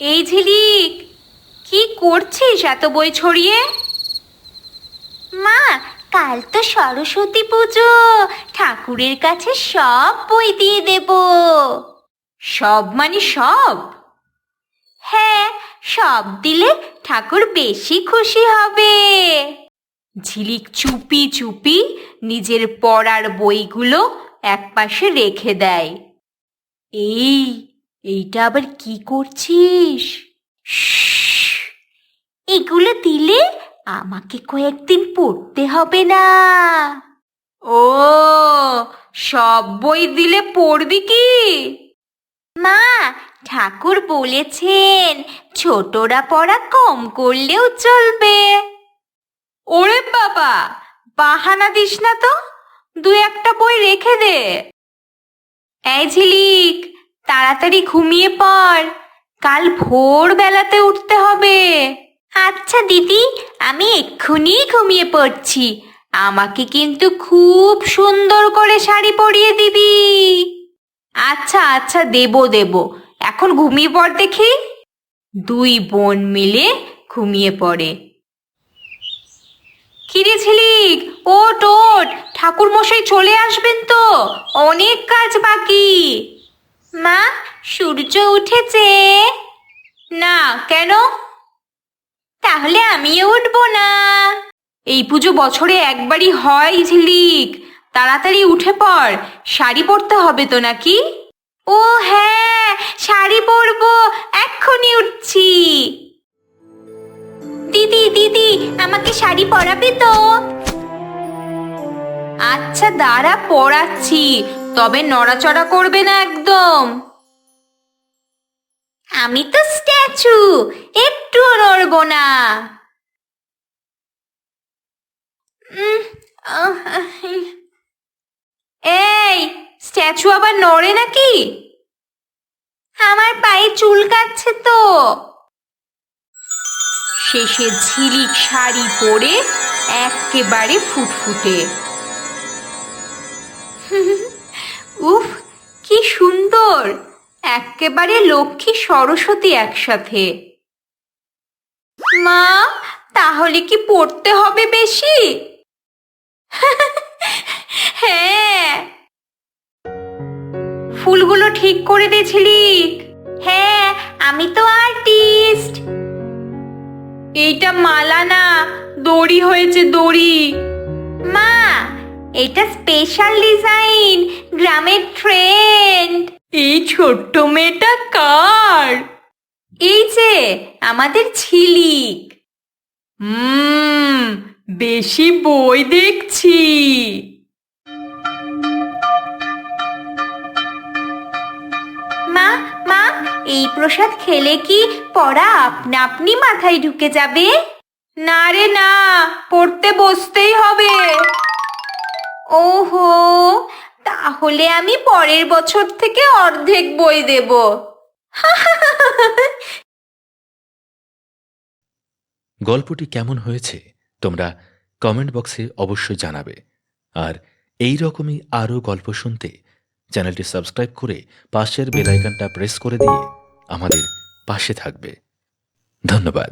এই ঝিলিক, কি করছিস এত বই ছড়িয়ে? মা, কাল তো সরস্বতী পুজো, ঠাকুরের কাছে সব বই দিয়ে দেব। সব মানে সব? হ্যাঁ, সব দিলে ঠাকুর বেশি খুশি হবে। ঝিলিক চুপি চুপি নিজের পড়ার বইগুলো একপাশে রেখে দেয়। এইটা আবার কি করছিস? শশ, এগুলো দিলে আমাকে কয়েকদিন পড়তে হবে না। ও, সব বই দিলে পড়বি কি? মা, ঠাকুর বলেছেন ছোটরা পড়া কম করলেও চলবে। ওরে বাবা, বাহানা দিস না তো, দু একটা বই রেখে দে। এই ঝিলিক, তাড়াতাড়ি ঘুমিয়ে পড়, কাল ভোরবেলাতে উঠতে হবে। আচ্ছা দিদি, আমি এক্ষুনি ঘুমিয়ে পড়ছি। আমাকে কিন্তু খুব সুন্দর করে শাড়ি পরিয়ে দিবি। আচ্ছা আচ্ছা, দেব। এখন ঘুমিয়ে পড় দেখি। দুই বোন মিলে ঘুমিয়ে পড়ে। কিরে ঝিলিক, ওঠ ওঠ, ঠাকুর মশাই চলে আসবেন তো, অনেক কাজ বাকি। মা, সূর্য উঠেছে। না, কেন? তাহলে আমিও উঠবো না? এই পুজো বছরে একবারই হয় ঝিলিক, তাড়াতাড়ি উঠে পড়, শাড়ি পরতে হবে তো নাকি? ও হ্যাঁ, শাড়ি পরবো, এক্ষুনি উঠছি। দিদি দিদি, আমাকে শাড়ি পরাবি তো? আচ্ছা দাঁড়া, পড়াচ্ছি, তবে নড়াচড়া করবে না একদম। আমি তো স্ট্যাচু, একটুও নড়বো না। এই, স্ট্যাচু আবার নড়ে নাকি? আমার পায়ে চুলকাচ্ছে তো। শেষে ঝিলিক শাড়ি পরে একেবারে ফুটফুটে। উফ, কি সুন্দর, একেবারে লক্ষ্মী সরস্বতী একসাথে। মা, তাহলে কি পড়তে হবে বেশি? হ্যাঁ। ফুলগুলো ঠিক করে দে ঝিলিক। হ্যাঁ, আমি তো আর্টিস্ট। এইটা মালা না, দড়ি হয়েছে, দড়ি। মা, এটা স্পেশাল ডিজাইন, গ্রামের ট্রেন্ড। এই ছোট্ট মেয়েটা কার? এই যে আমাদের ঝিলিক। বেশি বই দেখছি। মা মা, এই প্রসাদ খেলে কি পড়া আপনা আপনি মাথায় ঢুকে যাবে? না রে না, পড়তে বসতেই হবে। ওহো, তাহলে আমি পরের বছর থেকে অর্ধেক বই দেব। গল্পটি কেমন হয়েছে তোমরা কমেন্ট বক্সে অবশ্যই জানাবে। আর এই রকমই আরও গল্প শুনতে চ্যানেলটি সাবস্ক্রাইব করে পাশের বেল আইকনটা প্রেস করে দিয়ে আমাদের পাশে থাকবে। ধন্যবাদ।